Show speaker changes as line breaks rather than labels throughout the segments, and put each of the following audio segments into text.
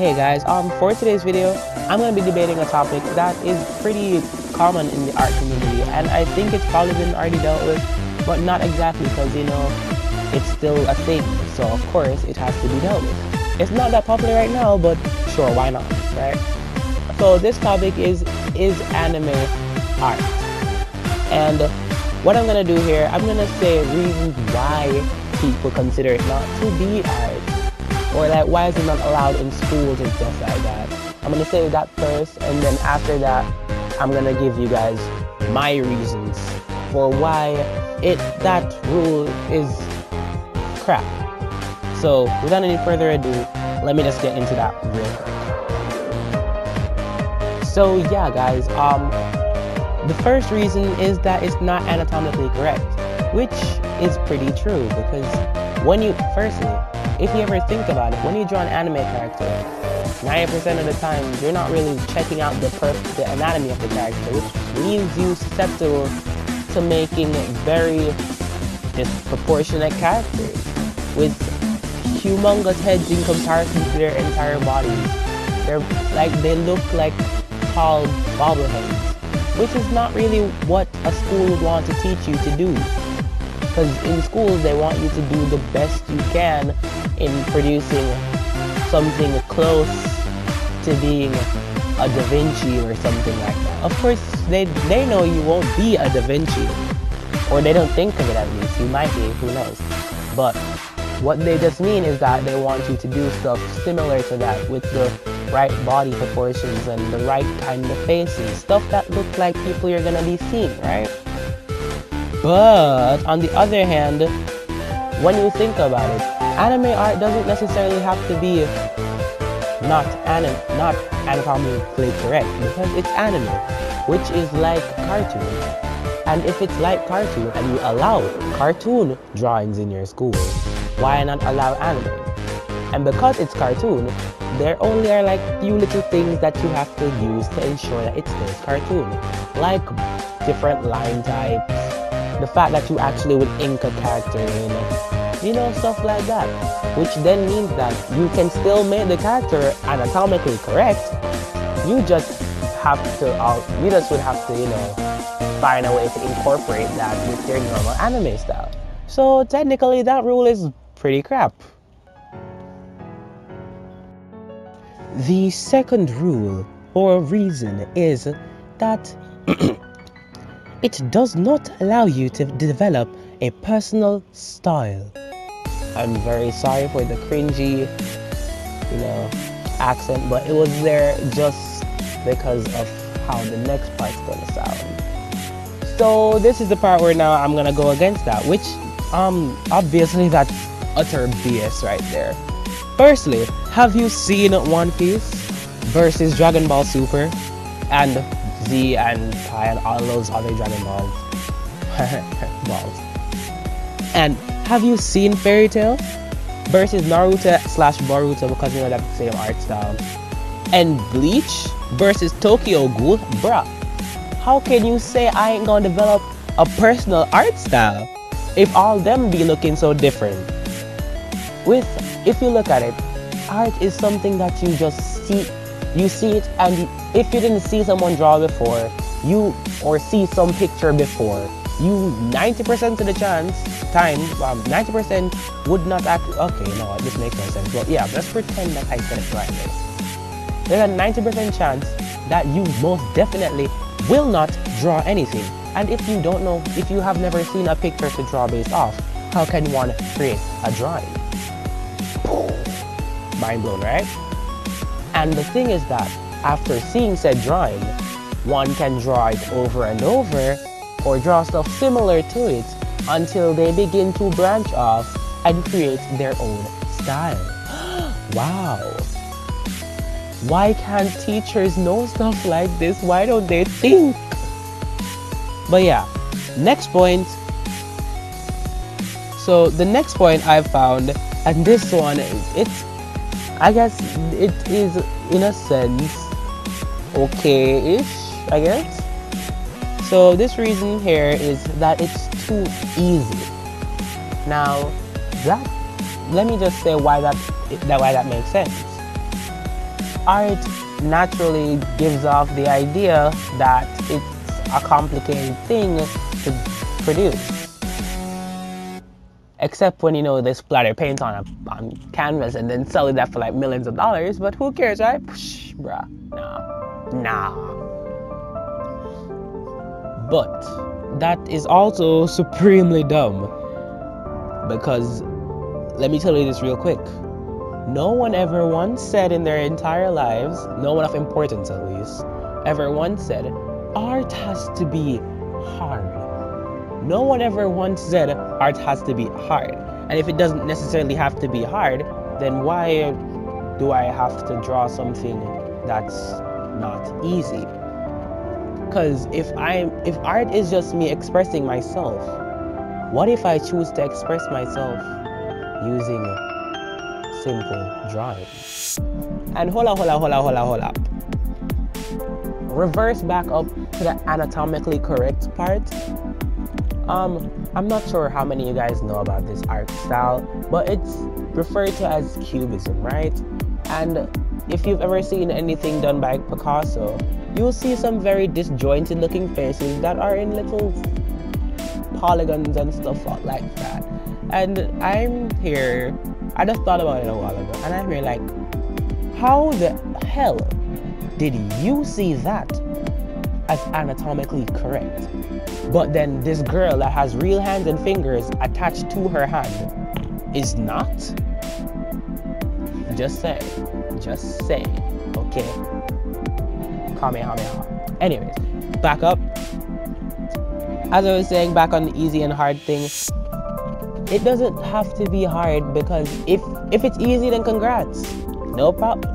Hey guys, for today's video, I'm going to be debating a topic that is pretty common in the art community, and I think it's probably been already dealt with, but not exactly, because it's still a thing, so of course it has to be dealt with. It's not that popular right now, but sure, why not, right? So this topic is anime art? And what I'm going to do here, I'm going to say reasons why people consider it not to be art, or like why is it not allowed in schools and stuff like that. I'm going to say that first, and then after that I'm going to give you guys my reasons for why that rule is crap. So without any further ado, let me just get into that real quick. So yeah guys, the first reason is that it's not anatomically correct, which is pretty true, because firstly, if you ever think about it, when you draw an anime character, 90% of the time, you're not really checking out the anatomy of the character, which leaves you susceptible to making very disproportionate characters with humongous heads in comparison to their entire bodies. They look like tall bobbleheads, which is not really what a school would want to teach you to do. Because in schools, they want you to do the best you can in producing something close to being a Da Vinci or something like that. Of course, they know you won't be a Da Vinci, or they don't think of it at least. You might be, who knows. But what they just mean is that they want you to do stuff similar to that with the right body proportions and the right kind of faces. Stuff that look like people you're gonna be seeing, right? But on the other hand, when you think about it, anime art doesn't necessarily have to be not anatomically correct, because it's anime, which is like cartoon. And if it's like cartoon and you allow cartoon drawings in your school, why not allow anime? And because it's cartoon, there only are like few little things that you have to use to ensure that it stays cartoon, like different line types, the fact that you actually would ink a character in, stuff like that, which then means that you can still make the character anatomically correct. You just would have to, find a way to incorporate that with your normal anime style. So technically that rule is pretty crap. The second rule or reason is that it does not allow you to develop a personal style. I'm very sorry for the cringy, accent, but it was there just because of how the next part's gonna sound. So this is the part where now I'm gonna go against that, which obviously that's utter BS right there. Firstly, have you seen One Piece versus Dragon Ball Super and Z and Pi and all those other Dragon Balls? And have you seen Fairy Tail versus Naruto/Boruto, because that's the same art style? And Bleach versus Tokyo Ghoul? Bruh, how can you say I ain't gonna develop a personal art style if all them be looking so different? If you look at it, art is something that you just see. You see it, and if you didn't see someone draw before, or see some picture before, you 90% of the time, 90% would not act. Okay, no, this makes no sense. Well, yeah, let's pretend that I said it right there. There's a 90% chance that you most definitely will not draw anything. And if you don't know, if you have never seen a picture to draw based off, how can one create a drawing? Mind blown, right? And the thing is that after seeing said drawing, one can draw it over and over, or draw stuff similar to it until they begin to branch off and create their own style. Wow. Why can't teachers know stuff like this? Why don't they think? But yeah, next point. So the next point I found, and this one, I guess it is in a sense okay-ish, I guess. So this reason here is that it's too easy. Now, let me just say why that makes sense. art naturally gives off the idea that it's a complicated thing to produce. Except when, you know, they splatter paint on canvas and then sell that for like millions of dollars, but who cares, right? Psh, bruh, nah. But that is also supremely dumb, because let me tell you this real quick. No one ever once said in their entire lives, no one of importance at least, ever once said, art has to be hard. No one ever once said art has to be hard. And if it doesn't necessarily have to be hard, then why do I have to draw something that's not easy? Because if art is just me expressing myself, what if I choose to express myself using simple drawing? And hold up. Reverse back up to the anatomically correct part. I'm not sure how many of you guys know about this art style, but it's referred to as cubism, right? And if you've ever seen anything done by Picasso, you'll see some very disjointed looking faces that are in little polygons and stuff like that. And I just thought about it a while ago, and I'm here like, how the hell did you see that as anatomically correct? But then this girl that has real hands and fingers attached to her hand is not? Just say, okay? Kamehameha. Anyways, back up. As I was saying, back on the easy and hard thing, it doesn't have to be hard, because if it's easy, then congrats. No problem.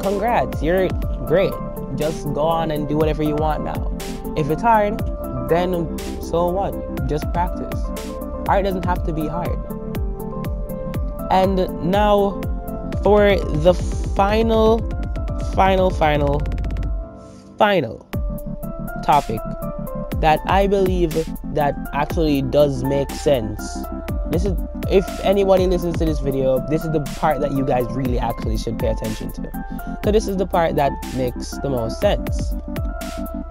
Congrats, you're great. Just go on and do whatever you want now. If it's hard, then so what? Just practice. Art doesn't have to be hard. And now for the final topic that I believe that actually does make sense. This is, if anybody listens to this video, this is the part that you guys really actually should pay attention to, because this is the part that makes the most sense.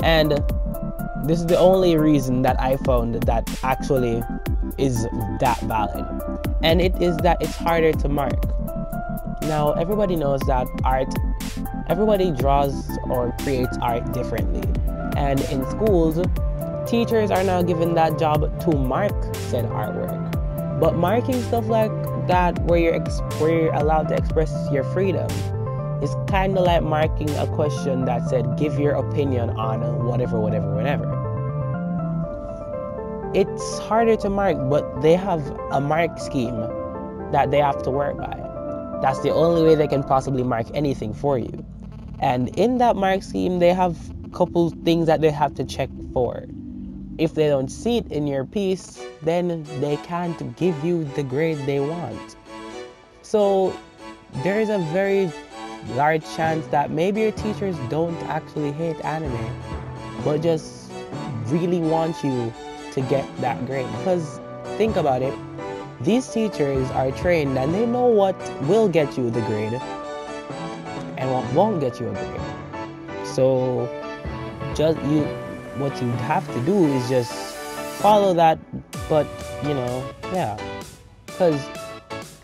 And this is the only reason that I found that actually is that valid. And it is that it's harder to mark. Now, everybody knows that everybody draws or creates art differently. And in schools, teachers are now given that job to mark said artwork. But marking stuff like that, where you're allowed to express your freedom, is kind of like marking a question that said, give your opinion on whatever. It's harder to mark, but they have a mark scheme that they have to work by. That's the only way they can possibly mark anything for you. And in that mark scheme, they have a couple things that they have to check for. If they don't see it in your piece, then they can't give you the grade they want. So there is a very large chance that maybe your teachers don't actually hate anime, but just really want you to get that grade. Because think about it, these teachers are trained and they know what will get you the grade and what won't get you a grade. So what you have to do is just follow that, but because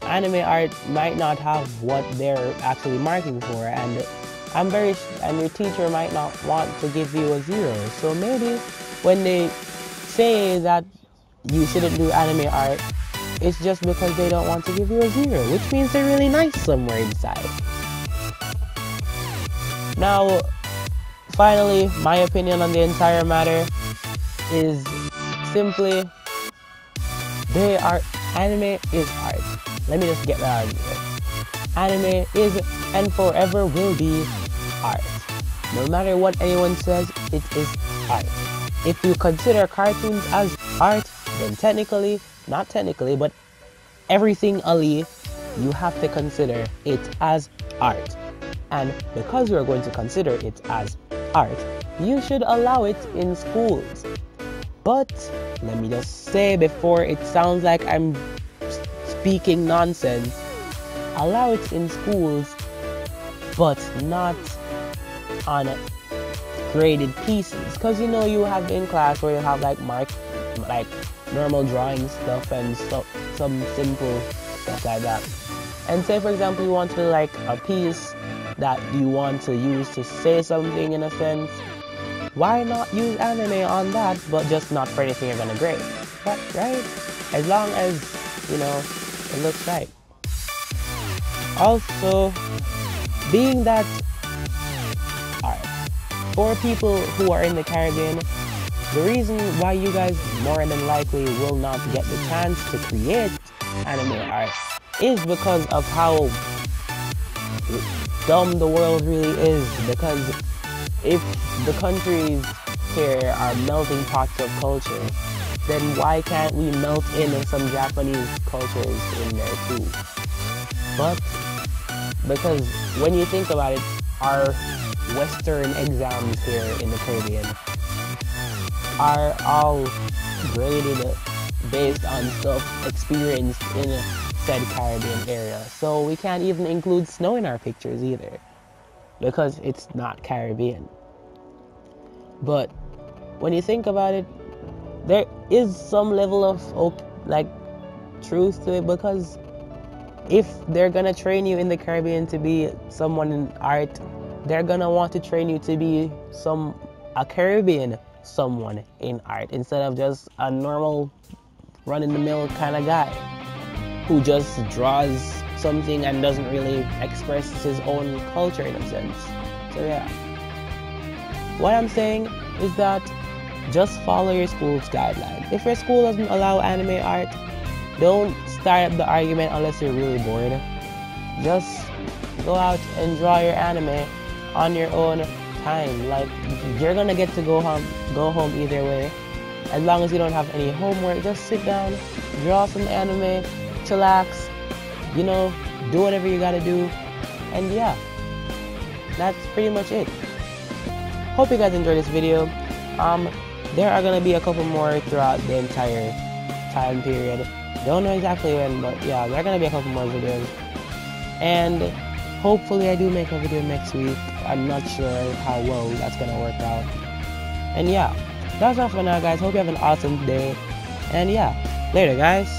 anime art might not have what they're actually marking for, and your teacher might not want to give you a 0. So maybe when they say that you shouldn't do anime art, it's just because they don't want to give you a 0, which means they're really nice somewhere inside. Now, finally, my opinion on the entire matter is simply, anime is art. Let me just get that out of here. Anime is and forever will be art. No matter what anyone says, it is art. If you consider cartoons as art, then not technically, but everything Ali, you have to consider it as art. And because you are going to consider it as art, you should allow it in schools. But let me just say, before it sounds like I'm speaking nonsense, allow it in schools, but not on graded pieces. Because you know, you have in class where you have like normal drawing stuff and some simple stuff like that. And say for example you want to like a piece that you want to use to say something in a sense, why not use anime on that, but just not for anything you're gonna grade? But right? As long as, you know, it looks right. Also, being that, alright, for people who are in the Caribbean, the reason why you guys more than likely will not get the chance to create anime art is because of how dumb the world really is. Because if the countries here are melting pots of culture, then why can't we melt in some Japanese cultures in there too? But because when you think about it, our Western exams here in the Caribbean are all graded based on stuff experienced in said Caribbean area. So we can't even include snow in our pictures either, because it's not Caribbean. But when you think about it, there is some level of like truth to it, because if they're gonna train you in the Caribbean to be someone in art, they're gonna want to train you to be a Caribbean someone in art, instead of just a normal run-in-the-mill kind of guy who just draws something and doesn't really express his own culture in a sense. So yeah, what I'm saying is that just follow your school's guidelines. If your school doesn't allow anime art, don't start up the argument unless you're really bored. Just go out and draw your anime on your own time. Like, you're gonna get to go home either way. As long as you don't have any homework, just sit down, draw some anime, chillax, you know, do whatever you gotta do. And yeah, that's pretty much it. Hope you guys enjoyed this video. There are gonna be a couple more throughout the entire time period. Don't know exactly when, but yeah, there are gonna be a couple more videos. And hopefully I do make a video next week. I'm not sure how well that's gonna work out. And yeah, that's all for now, guys. Hope you have an awesome day. And yeah, later, guys.